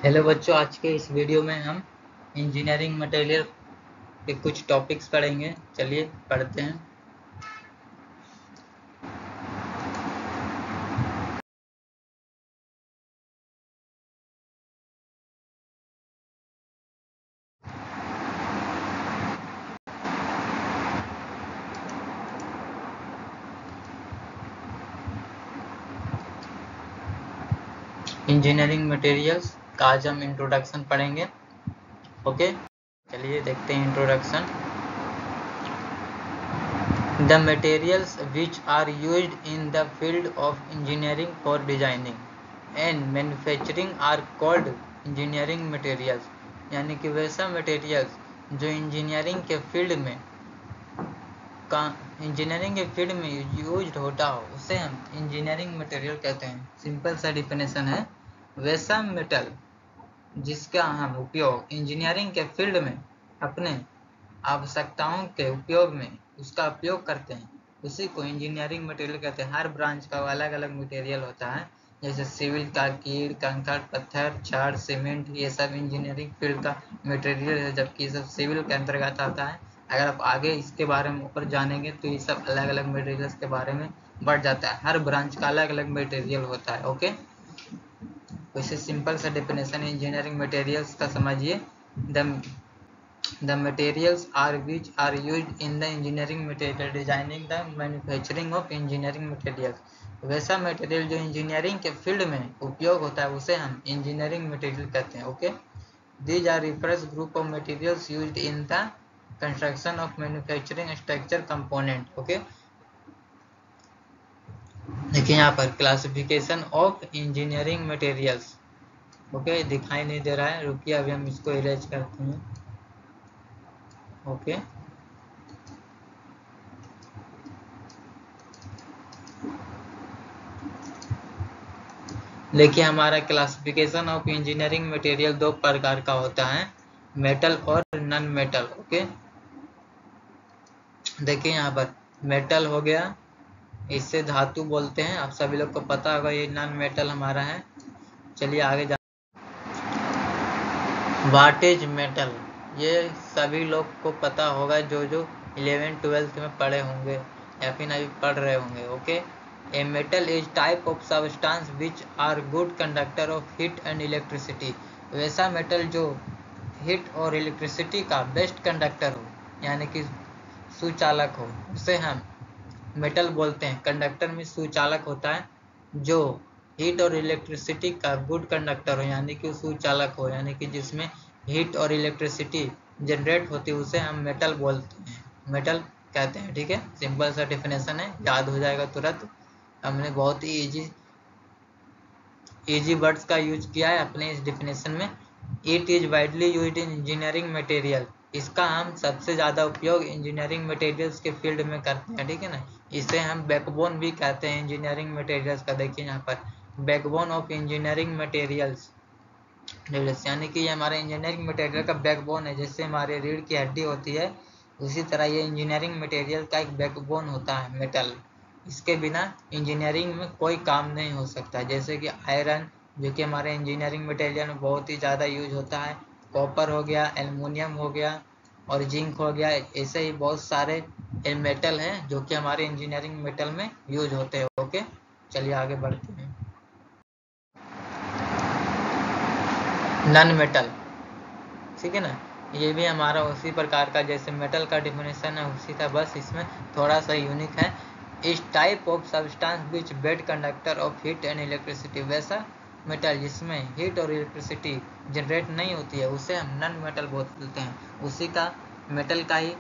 Hello बच्चों, आज के इस वीडियो में हम इंजीनियरिंग मटेरियल के कुछ टॉपिक्स पढ़ेंगे। चलिए पढ़ते हैं। इंजीनियरिंग मटेरियल्स का आज हम इंट्रोडक्शन पढ़ेंगे। ओके, चलिए देखते हैं introduction. The materials which are used in the field of engineering for designing and manufacturing are called engineering materials. यानी कि वैसा मटेरियल्स जो इंजीनियरिंग के फील्ड में यूज्ड होता हो उसे हम इंजीनियरिंग मटेरियल कहते हैं। सिंपल सा डिफिनेशन है, वैसा मेटल जिसका हम उपयोग इंजीनियरिंग के फील्ड में अपने आवश्यकताओं के उपयोग में उसका उपयोग करते हैं, उसी को इंजीनियरिंग मटेरियल कहते हैं। हर ब्रांच का अलग अलग मटेरियल होता है, जैसे सिविल का कीड़, कंकड़, पत्थर, छड़, सीमेंट, ये सब इंजीनियरिंग फील्ड का मटेरियल है, जबकि ये सब सिविल के अंतर्गत आता है। अगर आप आगे इसके बारे में ऊपर जानेंगे तो ये सब अलग अलग मटेरियल्स के बारे में बढ़ जाता है। हर ब्रांच का अलग अलग मटेरियल होता है। ओके, वैसे सिंपल सा डेफिनेशन इंजीनियरिंग मटेरियल्स का समझिए। The materials are which are used in the engineering material designing the manufacturing of engineering materials। वैसा मटेरियल जो इंजीनियरिंग के फील्ड में उपयोग होता है उसे हम इंजीनियरिंग मटेरियल कहते हैं। Okay, these are refers group of materials used in the construction of manufacturing structure component। Okay, देखिए यहाँ पर classification of engineering materials. Okay, दिखाई नहीं दे रहा है, रुकिए अभी हम इसको इरेज करते हैं। ओके, देखिए हमारा क्लासिफिकेशन ऑफ इंजीनियरिंग मटेरियल दो प्रकार का होता है, मेटल और नॉन मेटल। ओके, देखिए यहाँ पर मेटल हो गया, इससे धातु बोलते हैं, आप सभी लोग को पता होगा। ये नॉन मेटल हमारा है। चलिए आगे जा। व्हाट इज मेटल, ये सभी लोग को पता होगा जो 11th-12th में पढ़े होंगे या फिर अभी पढ़ रहे होंगे। Okay, a metal is type of substance which are good conductor of heat and electricity. वैसा मेटल जो हीट और इलेक्ट्रिसिटी का बेस्ट कंडक्टर हो, यानी कि सुचालक हो, उसे हम मेटल बोलते हैं। कंडक्टर में सुचालक होता है, जो हीट और इलेक्ट्रिसिटी का गुड कंडक्टर हो, यानी कि सुचालक हो, यानी कि जिसमें हीट और इलेक्ट्रिसिटी जनरेट होती है, उसे हम मेटल बोलते हैं, मेटल कहते हैं। ठीक है, सिंपल सा डिफिनेशन है, याद हो जाएगा तुरंत। हमने बहुत ही इजी वर्ड्स का यूज किया है अपने इस डिफिनेशन में। It is widely used in engineering material, इसका हम सबसे ज़्यादा उपयोग इंजीनियरिंग मटेरियल्स के फील्ड में करते हैं। ठीक है ना, इसे हम बैकबोन भी कहते हैं इंजीनियरिंग मटेरियल्स का। देखिए यहाँ पर बैकबोन ऑफ इंजीनियरिंग मटेरियल्स, यानी कि ये हमारे इंजीनियरिंग मटेरियल का बैकबोन है। जैसे हमारे रीढ़ की हड्डी होती है, उसी तरह ये इंजीनियरिंग मटेरियल का एक बैकबोन होता है, मेटल। इसके बिना इंजीनियरिंग में कोई काम नहीं हो सकता। जैसे कि आयरन, जो कि हमारे इंजीनियरिंग मटेरियल में बहुत ही ज़्यादा यूज होता है, कॉपर हो गया, एल्युमिनियम हो गया और जिंक हो गया। ऐसे ही बहुत सारे मेटल हैं जो कि हमारे इंजीनियरिंग मेटल में यूज होते हैं। ओके, चलिए आगे बढ़ते हैं। नॉन मेटल, ठीक है ना, ये भी हमारा उसी प्रकार का जैसे मेटल का डिफिनेशन है उसी था, बस इसमें थोड़ा सा यूनिक है। इस type of substance which bad conductor of heat and electricity, वैसा मेटल जिसमें हीट और इलेक्ट्रिसिटी जनरेट नहीं होती है उसे हम नॉन मेटल बोलते हैं। उसी का मेटल का ही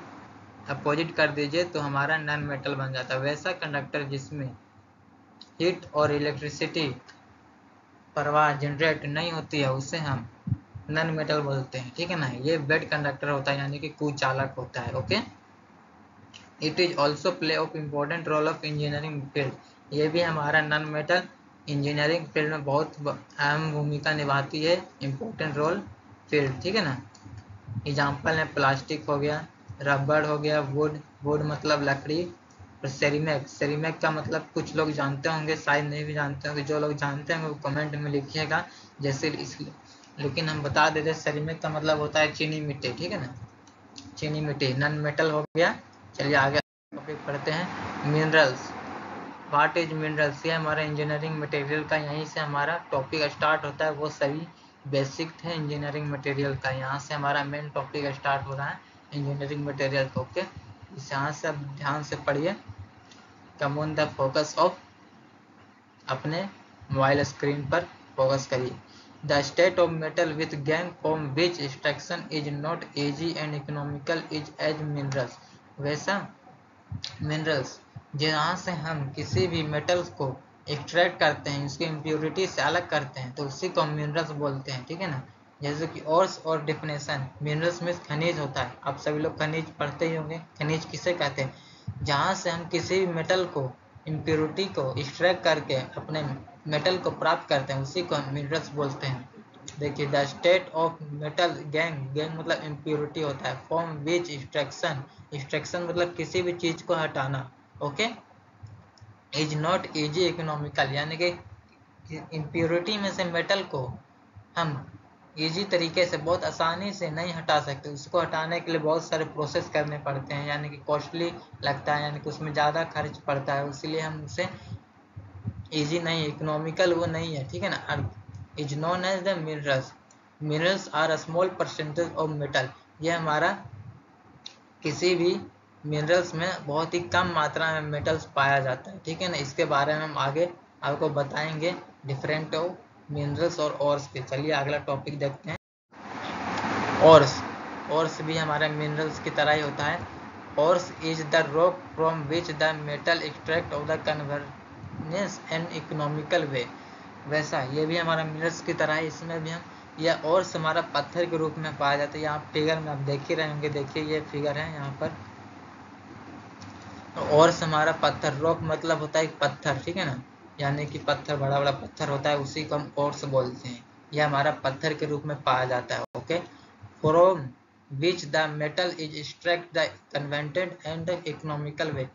अपोजिट कर दीजिए तो हमारा नॉन मेटल बन जाता है। वैसा कंडक्टर जिसमें हीट और इलेक्ट्रिसिटी प्रवाह जनरेट नहीं होती है उसे हम नॉन मेटल बोलते हैं। ठीक है ना, ये बेड कंडक्टर होता है, यानी कि कुचालक होता है। Okay, it is also play of important role of engineering field, ये भी हमारा नॉन मेटल इंजीनियरिंग फील्ड में बहुत अहम भूमिका निभाती है, इम्पोर्टेंट रोल फील्ड। ठीक है ना, एग्जाम्पल है प्लास्टिक हो गया, रबड़ हो गया, वुड, वुड मतलब लकड़ी, और सेरीमेक, सेरीमेक का मतलब कुछ लोग जानते होंगे, शायद नहीं भी जानते होंगे। जो लोग जानते होंगे वो कमेंट में लिखिएगा। जैसे इस लेकिन हम बता देते सेरेमिक का मतलब होता है चीनी मिट्टी, ठीक है ना, चीनी मिट्टी नॉन मेटल हो गया। चलिए आगे टॉपिक पढ़ते हैं, मिनरल्स। व्हाट इज मिनरल्स, ये हमारा इंजीनियरिंग मटेरियल का, यहीं से हमारा टॉपिक स्टार्ट होता है। वो सभी बेसिक थे इंजीनियरिंग मटेरियल का, यहाँ से हमारा मेन टॉपिक स्टार्ट हो रहा है इंजीनियरिंग मटेरियल का। ओके, यहाँ से अब ध्यान से पढ़िए। Come on the focus of, अपने मोबाइल स्क्रीन पर फोकस करिए। The state of metal with gangue from which extraction is not easy and economical is as minerals. वैसा मिनरल्स जहाँ से हम किसी भी मेटल्स को एक्सट्रैक्ट करते हैं, उसकी इम्प्योरिटी से अलग करते हैं, तो उसी को हम मिनरल्स बोलते हैं, ठीक है ना। जैसे कि ओर्स और डिफिनेशन, मिनरल्स में खनिज होता है, आप सभी लोग खनिज पढ़ते ही होंगे। खनिज किसे कहते हैं, जहाँ से हम किसी भी मेटल को इम्प्योरिटी को एक्सट्रैक्ट करके अपने मेटल को प्राप्त करते हैं, उसी को हम मिनरल्स बोलते हैं। देखिए, the state of metal gang, gang मतलब इम्प्योरिटी होता है, फ्रॉम विच एक्सट्रैक्शन, एक्सट्रैक्शन मतलब किसी भी चीज को हटाना, okay, is not easy economical, यानी कि इम्प्योरिटी में से मेटल को हम इजी तरीके से बहुत आसानी से नहीं हटा सकते, उसको हटाने के लिए बहुत सारे प्रोसेस करने पड़ते हैं, यानी कि कॉस्टली लगता है, यानी कि उसमें ज़्यादा खर्च पड़ता है, इसीलिए हम उसे इजी नहीं, इकोनॉमिकल वो नहीं है, ठीक है ना। Is known as the minerals, minerals are a small percentage of metal, ये हमारा किसी भी मिनरल्स में बहुत ही कम मात्रा में मेटल्स पाया जाता है, ठीक है ना। इसके बारे में हम आगे आपको बताएंगे, डिफरेंट ऑफ मिनरल्स और ओर्स के। चलिए अगला टॉपिक देखते हैं, ओर्स। ओर्स भी हमारे मिनरल्स की तरह ही होता है। Ores is the rock from which the metal extract of the convenience and economical way. वैसा ये भी हमारा मिनरल्स की तरह है, इसमें भी हम यह ओर्स हमारा पत्थर के रूप में पाया जाता है। यहाँ फिगर में आप देख ही रहे होंगे, देखिए ये फिगर है यहाँ पर। ओर्स हमारा पत्थर, रॉक मतलब होता है पत्थर, ठीक है ना, यानी कि पत्थर, बड़ा बड़ा पत्थर होता है, उसी को हम ओर्स बोलते हैं। यह हमारा पत्थर के रूप में पाया जाता है, okay. From which the metal is extract the convenient and economical way.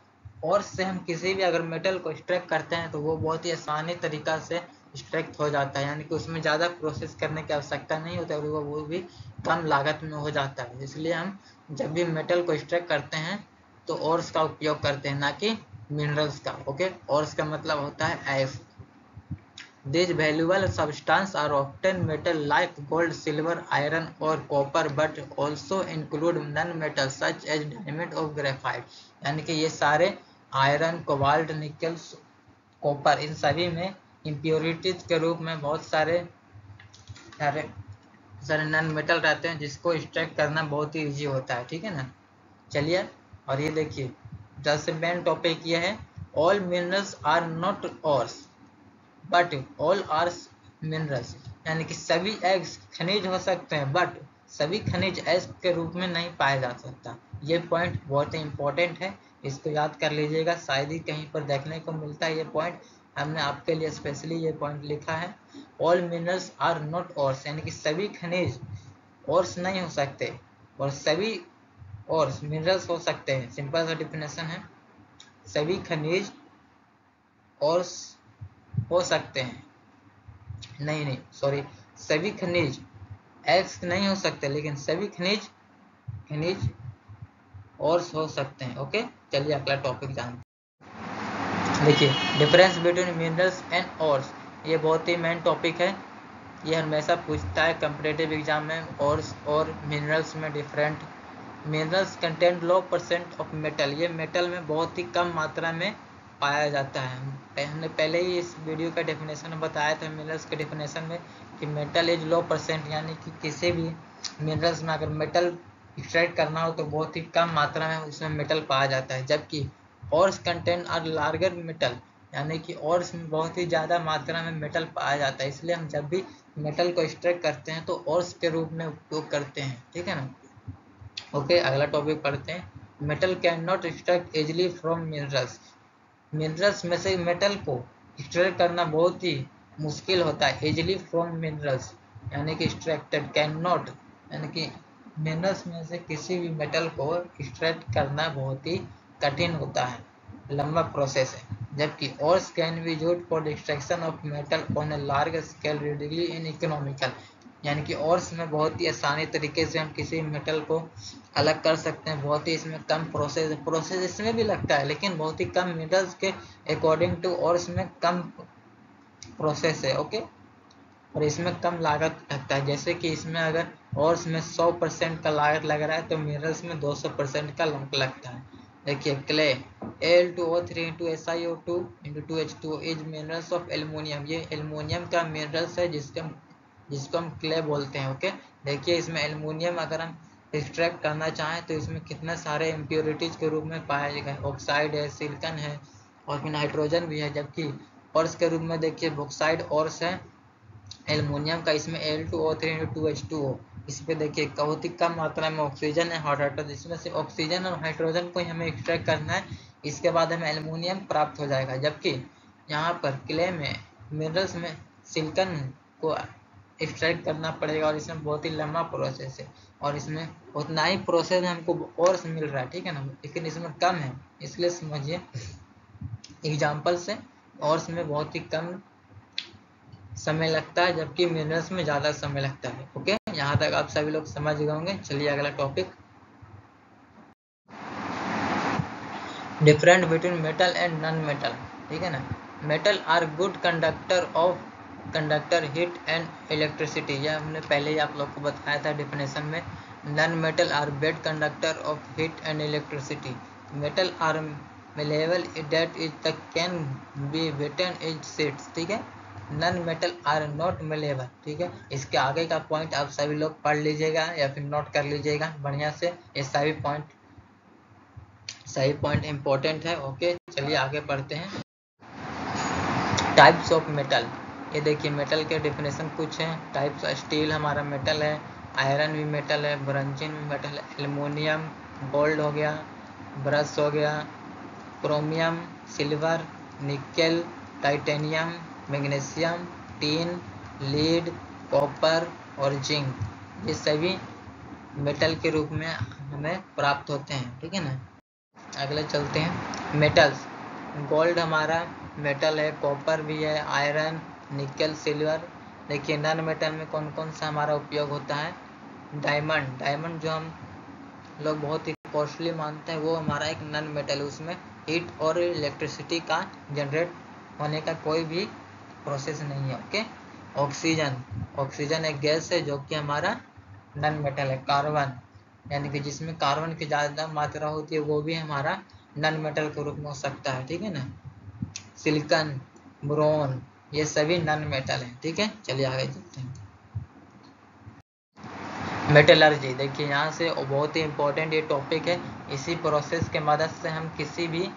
और से हम किसी भी अगर मेटल को एक्सट्रैक्ट करते हैं तो वो बहुत ही आसानी तरीका से एक्सट्रैक्ट हो जाता है, यानी कि उसमें ज़्यादा प्रोसेस करने की आवश्यकता नहीं होती, और वो भी कम लागत में हो जाता है। इसलिए हम जब भी मेटल को एक्सट्रैक्ट करते हैं तो ओर्स का उपयोग करते हैं, ना कि मिनरल्स का, ओके। ओर्स का मतलब होता है S. These valuable substances are often metal like gold, silver, iron or copper, but also include non-metals such as diamond or graphite। यानी कि ये सारे आयरन, कोबाल्ट, निकल, कॉपर, इन सभी में इम्प्योरिटीज के रूप में बहुत सारे नॉन मेटल रहते हैं, जिसको एक्सट्रैक्ट करना बहुत ही ईजी होता है, ठीक है ना। चलिए, और ये देखिए, जैसे मेन टॉपिक ये है, all minerals are not ores but all are minerals, यानी कि सभी एग्स खनिज हो सकते हैं, बट सभी खनिज एग्स के रूप में नहीं पाया जा सकता। ये पॉइंट बहुत ही इंपॉर्टेंट है, इसको याद कर लीजिएगा, शायद ही कहीं पर देखने को मिलता है ये पॉइंट, हमने आपके लिए स्पेशली ये पॉइंट लिखा है। All minerals are not ores, यानी कि सभी खनिज ओर्स नहीं हो सकते, और सभी ओर्स मिनरल्स हो सकते हैं। सिंपल सा डिफिनेशन है, सभी खनिज ओर्स हो सकते हैं, नहीं सॉरी, सभी खनिज एक्स नहीं हो सकते, लेकिन सभी खनिज ओर्स हो सकते हैं, ओके। चलिए अगला टॉपिक जानते हैं। देखिए, difference between minerals and ores, ये बहुत ही मेन टॉपिक है, ये हमेशा पूछता है कम्पिटेटिव एग्जाम में। ओर्स और मिनरल्स में different, minerals contain low percent of metal, ये मेटल में बहुत ही कम मात्रा में पाया जाता है। हमने पहले ही इस वीडियो का डेफिनेशन बताया था मिनरल्स के डेफिनेशन में, कि मेटल इज लो परसेंट, यानी कि किसी भी मिनरल्स में अगर मेटल एक्सट्रैक्ट करना हो तो बहुत ही कम मात्रा में उसमें मेटल पाया जाता है, जबकि ores contain are larger metal, यानी कि ओर्स में बहुत ही ज़्यादा मात्रा में मेटल पाया जाता है। इसलिए हम जब भी मेटल को एक्सट्रैक्ट करते हैं तो ओर्स के रूप में उपयोग करते हैं, ठीक है ना। ओके, अगला टॉपिक पढ़ते हैं, metal can not extract easily from minerals. Minerals में से मेटल को एक्सट्रैक्ट करना बहुत ही मुश्किल होता है, इजिली फ्रॉम मिनरल्स, यानी कि एक्सट्रैक्टेड, कैन नॉट, यानी कि मिनरल्स में से किसी भी मेटल को एक्सट्रैक्ट करना बहुत ही कठिन होता है, लंबा प्रोसेस है, जबकि ores can be used for the extraction of metal on a large scale, readily in economical. यानी कि ओर्स में बहुत ही आसानी तरीके से हम किसी मेटल को अलग कर सकते हैं। बहुत ही इसमें कम प्रोसेस इसमें भी लगता है, लेकिन बहुत ही कम मिनरल्स के अकॉर्डिंग टू ओर्स में कम प्रोसेस है। ओके, और इसमें कम लागत लगता है। जैसे कि इसमें अगर ओर्स में 100% का लागत लग रहा है तो मिनरल्स में 200% का लगता है। देखिए clay Al2O3 into SiO2 into 2H2O is minerals of aluminium. ये एल्युमिनियम का मिनरल्स है जिसको हम क्ले बोलते हैं। ओके, देखिए इसमें एल्युमिनियम अगर हम एक्सट्रैक्ट करना चाहें तो इसमें कितने सारे इम्प्योरिटीज के रूप में पाया जाएगा। ऑक्साइड है, सिलिकॉन है और फिर नाइट्रोजन भी है। जबकि ऑर्स के रूप में देखिए बॉक्साइड ऑर्स है एल्युमिनियम का, इसमें Al2O3 into 2H2O। इस पे देखिए बहुत ही कम मात्रा में ऑक्सीजन है, हॉट वाटर, जिसमें से ऑक्सीजन और हाइड्रोजन को हमें एक्सट्रैक्ट करना है। इसके बाद हमें एल्युमिनियम प्राप्त हो जाएगा। जबकि यहाँ पर क्ले में मिनरल्स में सिलिकॉन को एक्सट्रैक्ट करना पड़ेगा और इसमें बहुत ही लंबा प्रोसेस है और इसमें उतना ही प्रोसेस हमको और मिल रहा है, ठीक है ना, लेकिन इसमें कम है। इसलिए समझिए एग्जाम्पल से और में बहुत ही कम समय लगता है जबकि मिनरल्स में ज़्यादा समय लगता है। ओके, यहाँ तक आप सभी लोग समझ गए होंगे। चलिए अगला topic, different between metal and non metal. ठीक है ना, metal are good conductor heat and electricity. यह हमने पहले ही आप लोग को बताया था डिफिनेशन में। Non metal are bad conductor of heat and electricity. Metal are malleable that is the can be beaten in sheets। ठीक है, non metal are not malleable। ठीक है, इसके आगे का पॉइंट आप सभी लोग पढ़ लीजिएगा या फिर नोट कर लीजिएगा बढ़िया से। ये सही पॉइंट इंपॉर्टेंट है। ओके, चलिए आगे पढ़ते हैं। Types of metal. ये देखिए मेटल के डेफिनेशन कुछ हैं। टाइप्स, स्टील हमारा मेटल है, आयरन भी मेटल है, ब्रॉन्जिन भी मेटल है, एल्युमिनियम, गोल्ड हो गया, ब्रश हो गया, chromium, silver, nickel, titanium, magnesium, tin, lead, copper और जिंक, ये सभी मेटल के रूप में हमें प्राप्त होते हैं। ठीक है ना, अगले चलते हैं। मेटल्स, गोल्ड हमारा मेटल है, कॉपर भी है, आयरन, निकेल, सिल्वर। देखिए नॉन मेटल में कौन कौन सा हमारा उपयोग होता है। डायमंड जो हम लोग बहुत ही कॉस्टली मानते हैं वो हमारा एक नॉन मेटल है। उसमें हीट और इलेक्ट्रिसिटी का जनरेट होने का कोई भी प्रोसेस नहीं है। ओके, ऑक्सीजन एक गैस है जो कि हमारा नॉन मेटल है। कार्बन, यानी कि जिसमें कार्बन की ज़्यादा मात्रा होती है वो भी हमारा नॉन मेटल के रूप में हो सकता है। ठीक है ना, सिलिकॉन, बोरॉन, ये सभी नॉन मेटल है। ठीक है, चलिए आगे चलते हैं। मेटलर्जी, देखिए यहाँ से बहुत ही इम्पोर्टेंट ये टॉपिक है। इसी प्रोसेस के मदद से हम किसी भी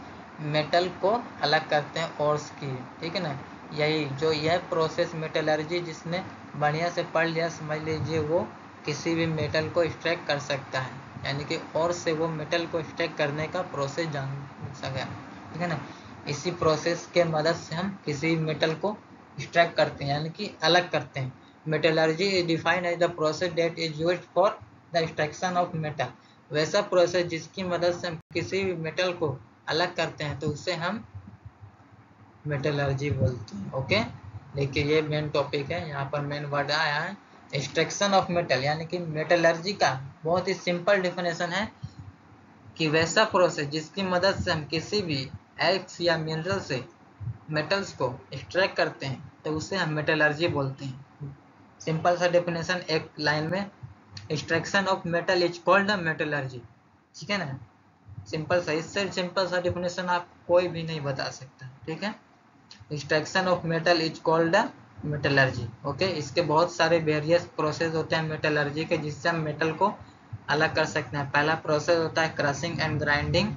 मेटल को अलग करते हैं ओर्स की। ठीक है ना, यह प्रोसेस मेटलर्जी जिसने बढ़िया से पढ़ लिया समझ लीजिए वो किसी भी मेटल को एक्सट्रैक्ट कर सकता है, यानी कि और से वो मेटल को एक्सट्रैक्ट करने का प्रोसेस जान सके। ठीक है ना, इसी प्रोसेस के मदद से हम किसी मेटल को एक्सट्रैक्ट करते हैं यानी कि अलग करते हैं। Metallurgy is defined as the process that is used for the extraction of metal. वैसा प्रोसेस जिसकी मदद से हम किसी भी मेटल को अलग करते हैं तो उसे हम मेटलर्जी बोलते हैं। ओके, देखिए ये मेन टॉपिक है, यहाँ पर मेन वर्ड आया है एक्सट्रैक्शन ऑफ मेटल, यानी कि मेटलर्जी का बहुत ही सिंपल डिफिनेशन है कि वैसा प्रोसेस जिसकी मदद से हम किसी भी एल्क्स या मिनरल से मेटल्स को एक्सट्रैक्ट करते हैं तो उसे हम मेटलर्जी बोलते हैं। सिंपल सा डेफिनेशन एक लाइन में, extraction of metal is called metallurgy. ठीक है ना, सिंपल सा, इससे सिंपल सा डेफिनेशन आप कोई भी नहीं बता सकता। ठीक है, extraction of metal is called metallurgy. Okay, इसके बहुत सारे वेरियस प्रोसेस होते हैं मेटलर्जी के जिससे हम मेटल को अलग कर सकते हैं। पहला प्रोसेस होता है क्रशिंग एंड ग्राइंडिंग,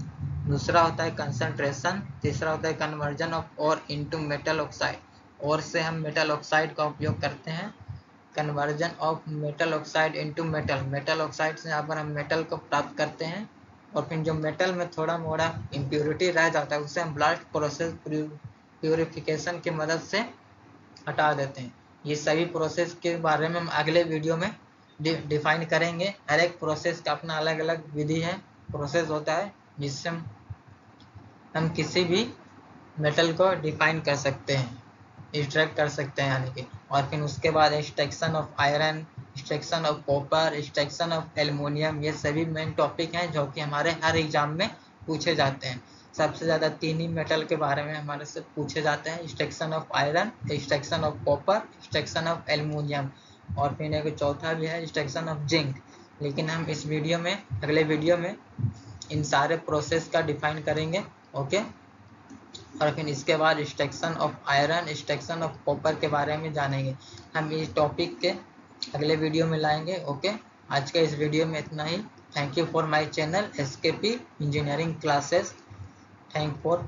दूसरा होता है कंसंट्रेशन, तीसरा होता है conversion of ore into metal oxide. और से हम मेटल ऑक्साइड का उपयोग करते हैं। Conversion of metal oxide into metal oxide से यहाँ पर हम मेटल को प्राप्त करते हैं और फिर जो मेटल में थोड़ा मोड़ा इम्प्योरिटी रह जाता है उसे हम ब्लास्ट प्रोसेस प्यूरिफिकेशन की मदद से हटा देते हैं। ये सभी प्रोसेस के बारे में हम अगले वीडियो में डिफाइन करेंगे। हर एक प्रोसेस का अपना अलग अलग विधि है, प्रोसेस होता है जिससे हम किसी भी मेटल को डिफाइन कर सकते हैं, एक्सट्रैक्ट कर सकते हैं यानी कि। और फिर उसके बाद extraction of iron, extraction of copper, extraction of aluminium, ये सभी मेन टॉपिक हैं जो कि हमारे हर एग्जाम में पूछे जाते हैं। सबसे ज़्यादा 3 ही मेटल के बारे में हमारे से पूछे जाते हैं, extraction of iron, extraction of copper, extraction of aluminium, और फिर एक चौथा भी है एक्सट्रैक्शन ऑफ जिंक। लेकिन हम इस वीडियो में, अगले वीडियो में इन सारे प्रोसेस का डिफाइन करेंगे। ओके, और फिर इसके बाद extraction of iron, extraction of copper के बारे में जानेंगे। हम इस टॉपिक के अगले वीडियो में लाएंगे। ओके, आज के इस वीडियो में इतना ही। Thank you for my channel SKP engineering classes. Thank for